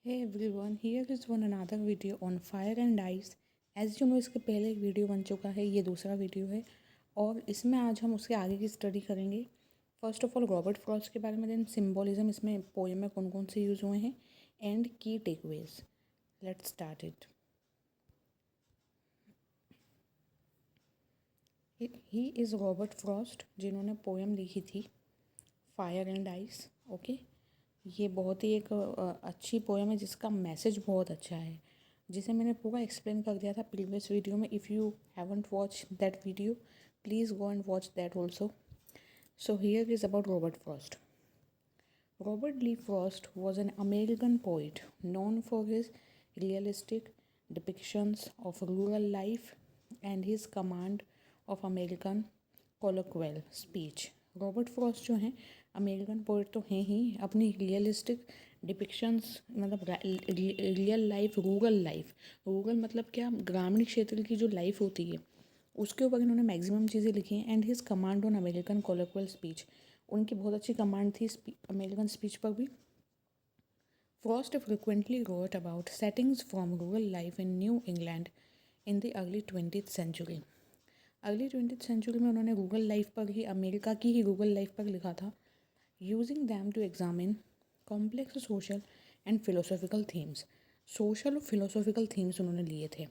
Hey everyone, here is one another video on fire and ice. As you know इसके पहले एक video बन चुका है, ये दूसरा वीडियो है और इसमें आज हम उसके आगे की स्टडी करेंगे। First of all Robert Frost के बारे में, देन सिम्बोलिज्म इसमें पोएम में कौन कौन से यूज़ हुए हैं एंड की takeaways. Let's start it. He is Robert Frost, जिन्होंने पोएम लिखी थी फायर एंड आइस। ओके, ये बहुत ही एक अच्छी पोएम है जिसका मैसेज बहुत अच्छा है, जिसे मैंने पूरा एक्सप्लेन कर दिया था प्रीवियस वीडियो में। If you haven't watch that video, please go and watch that also. So here is about Robert Frost. Robert Lee Frost was an American poet known for his realistic depictions of rural life and his command of American colloquial speech. Robert Frost जो हैं American poet तो हैं ही, अपनी realistic depictions मतलब real life, rural मतलब क्या, ग्रामीण क्षेत्र की जो लाइफ होती है उसके ऊपर इन्होंने मैक्सिमम चीज़ें लिखी हैं। And his command on American colloquial speech, उनकी बहुत अच्छी कमांड थी अमेरिकन स्पीच पर भी। Frost frequently wrote about settings from rural life in New England in the early 20th century. Early 20th century में उन्होंने रूरल लाइफ पर ही, America की ही रूरल लाइफ पर लिखा था, using them to examine complex social and philosophical themes. Social और philosophical themes उन्होंने लिए थे,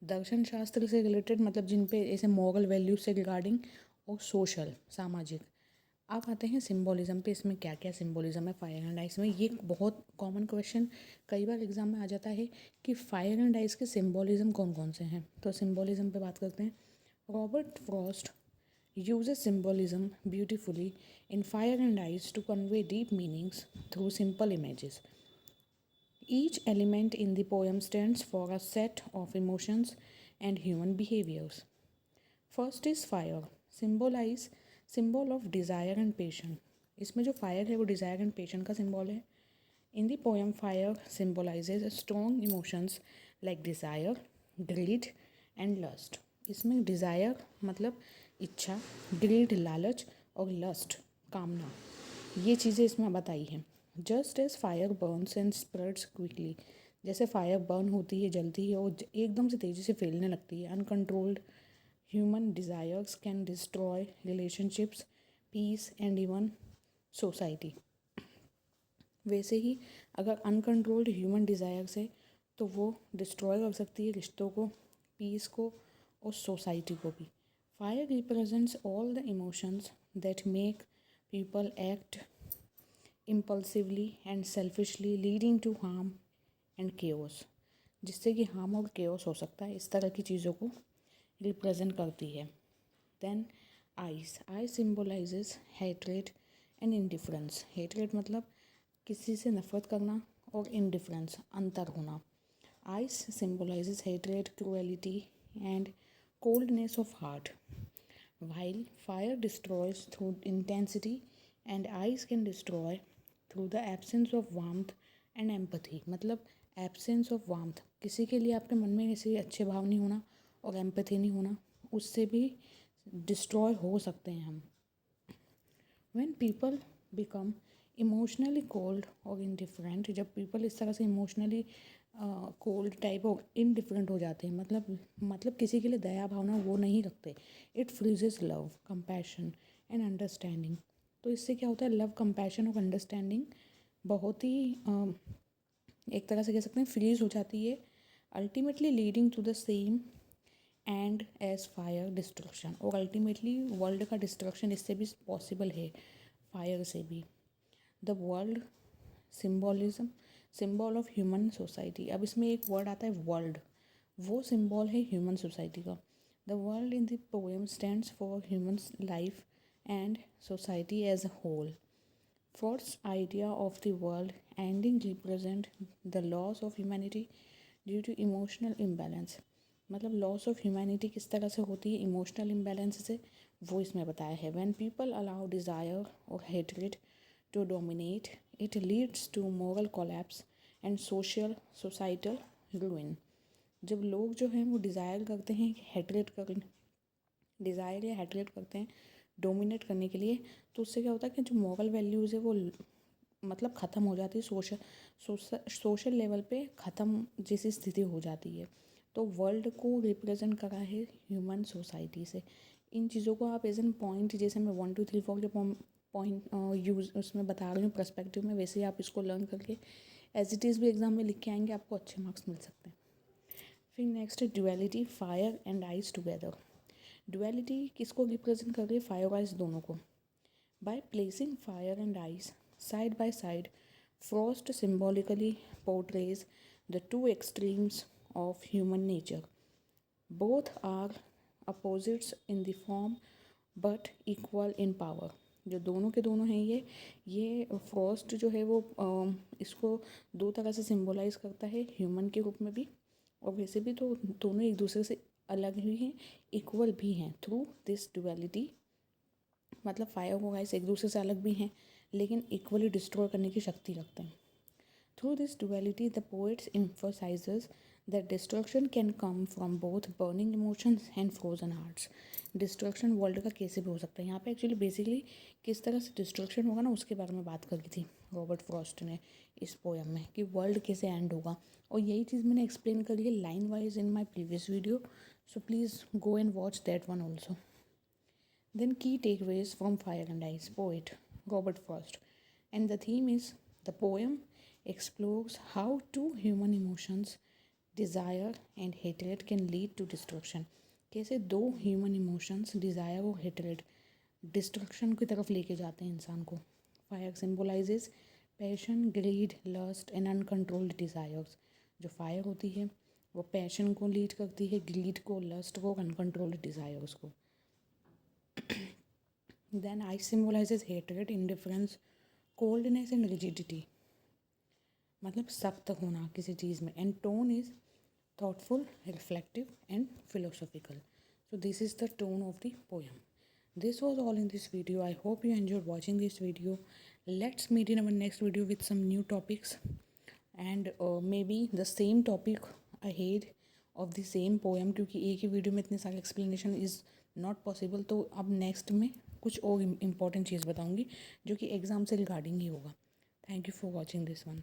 दर्शन शास्त्र से रिलेटेड, मतलब जिन पे ऐसे मॉरल वैल्यूज से रिगार्डिंग, और सोशल, सामाजिक। अब आते हैं सिम्बोलिज्म पे, इसमें क्या क्या सिम्बोलिज्म है फायर एंड आइस में। ये बहुत कॉमन क्वेश्चन कई बार एग्जाम में आ जाता है कि फायर एंड आइस के सिम्बोलिज्म कौन कौन से हैं। तो सिम्बोलिज्म पे बात करते हैं। Robert Frost uses symbolism beautifully in Fire and Ice to convey deep meanings through simple images. Each element in the poem stands for a set of emotions and human behaviors. First is fire, symbol of desire and passion. इसमें जो fire है वो desire and पेशन का symbol है. In the poem fire symbolises strong emotions like desire, greed and lust. इसमें desire मतलब इच्छा, grid लालच, और लस्ट कामना, ये चीज़ें इसमें बताई हैं. Just as fire burns and spreads quickly, जैसे फायर बर्न होती है, जलती है और एकदम से तेज़ी से फैलने लगती है. Uncontrolled human desires can destroy relationships, peace and even society. वैसे ही अगर अनकंट्रोल्ड ह्यूमन डिज़ायर्स है तो वो डिस्ट्रॉय कर सकती है रिश्तों को, पीस को और सोसाइटी को भी. Fire represents all the emotions that make people act impulsively and selfishly leading to harm and chaos, जिससे कि हार्म और केओस हो सकता है. इस तरह की चीज़ों को रिप्रेजेंट करती है. Then ice symbolises hatred and indifference. Hatred मतलब किसी से नफरत करना, और इंडिफरेंस अंतर होना. Ice symbolises hatred, cruelty and coldness of heart, while fire destroys through intensity and ice can destroy through the absence of warmth and empathy. मतलब absence of warmth, किसी के लिए आपके मन में ऐसे अच्छे भाव नहीं होना और एम्पैथी नहीं होना, उससे भी डिस्ट्रॉय हो सकते हैं हम. When people become emotionally cold और इनडिफरेंट, जब पीपल इस तरह से इमोशनली कोल्ड टाइप और इनडिफरेंट हो जाते हैं, मतलब किसी के लिए दया भावना वो नहीं रखते. It freezes love, compassion and understanding. तो इससे क्या होता है, लव, कंपैशन और अंडरस्टैंडिंग बहुत ही एक तरह से कह सकते हैं फ्रीज हो जाती है, ultimately leading to the same end as fire destruction. और अल्टीमेटली वर्ल्ड का डिस्ट्रक्शन इससे भी पॉसिबल है, फायर से भी. The world symbolism, symbol of human society. अब इसमें एक वर्ड आता है वर्ल्ड, वो सिंबल है ह्यूमन सोसाइटी का. The world in the poem stands for human life and society as a whole. Frost's idea of the world ending represent the loss of humanity due to emotional imbalance. मतलब loss of humanity किस तरह से होती है, emotional imbalance से, वो इसमें बताया है. व्हेन पीपल अलाउ डिज़ायर और hatred to dominate, it leads to moral collapse and societal ruin. जब लोग जो हैं वो डिज़ायर करते हैं, डिज़ायर या हेट्रेट करते हैं डोमिनेट करने के लिए, तो उससे क्या होता है कि जो मॉरल वैल्यूज़ है वो मतलब ख़त्म हो जाती है, सोशल लेवल पे ख़त्म जैसी स्थिति हो जाती है। तो वर्ल्ड को रिप्रेजेंट करा है ह्यूमन सोसाइटी से। इन चीज़ों को आप एज एन पॉइंट, जैसे मैं 1 2 3 4 के पॉइंट यूज़ उसमें बता रही हूँ पर्सपेक्टिव में, वैसे ही आप इसको लर्न करके एज इट इज़ भी एग्ज़ाम में लिख के आएंगे, आपको अच्छे मार्क्स मिल सकते हैं। फिर नेक्स्ट है duality, fire and ice together. Duality किसको रिप्रेजेंट कर रही है? फायर और आइस दोनों को। By placing fire and ice side by side, Frost symbolically portrays the two extremes of human nature. Both are opposites in the form but equal in power. जो दोनों के दोनों हैं, ये फ्रॉस्ट जो है वो इसको दो तरह से सिम्बोलाइज करता है, ह्यूमन के रूप में भी, और वैसे भी तो दोनों एक दूसरे से अलग ही हैं, इक्वल भी हैं। थ्रू दिस डुअलिटी, मतलब फायर और आइस एक दूसरे से अलग भी हैं लेकिन इक्वली डिस्ट्रॉय करने की शक्ति रखते हैं। Through this duality the poets emphasizes that destruction can come from both burning emotions and frozen hearts. Destruction world का कैसे भी हो सकता है। यहाँ पे एक्चुअली बेसिकली किस तरह से डिस्ट्रक्शन होगा ना, उसके बारे में बात करी थी रॉबर्ट फ्रॉस्ट ने इस पोएम में, कि वर्ल्ड कैसे एंड होगा, और यही चीज़ मैंने एक्सप्लेन करी है line wise in my previous video, so please go and watch that one also. Then key takeaways from Fire and Ice, poet Robert Frost. And the theme is, the poem explores how two human emotions, desire and hatred, can lead to destruction. कैसे दो human emotions, desire और hatred, destruction की तरफ लेके जाते हैं इंसान को। Fire symbolises passion, greed, lust and uncontrolled desires. जो फायर होती है वो पैशन को लीड करती है, ग्रीड को, लस्ट को, अनकंट्रोल्ड डिज़ायर्स को। Then ice symbolizes hatred, indifference, coldness and rigidity, मतलब सख्त होना किसी चीज़ में। And tone is thoughtful, reflective and philosophical. So this is the tone of the poem. This was all in this video. I hope you enjoyed watching this video. Let's meet in our next video with some new topics and maybe the same topic ahead of the same poem, क्योंकि एक ही video में इतने सारे explanation is not possible. तो अब next में कुछ और इम्पॉर्टेंट चीज़ बताऊंगी जो कि एग्ज़ाम से रिगार्डिंग ही होगा। Thank you for watching this one.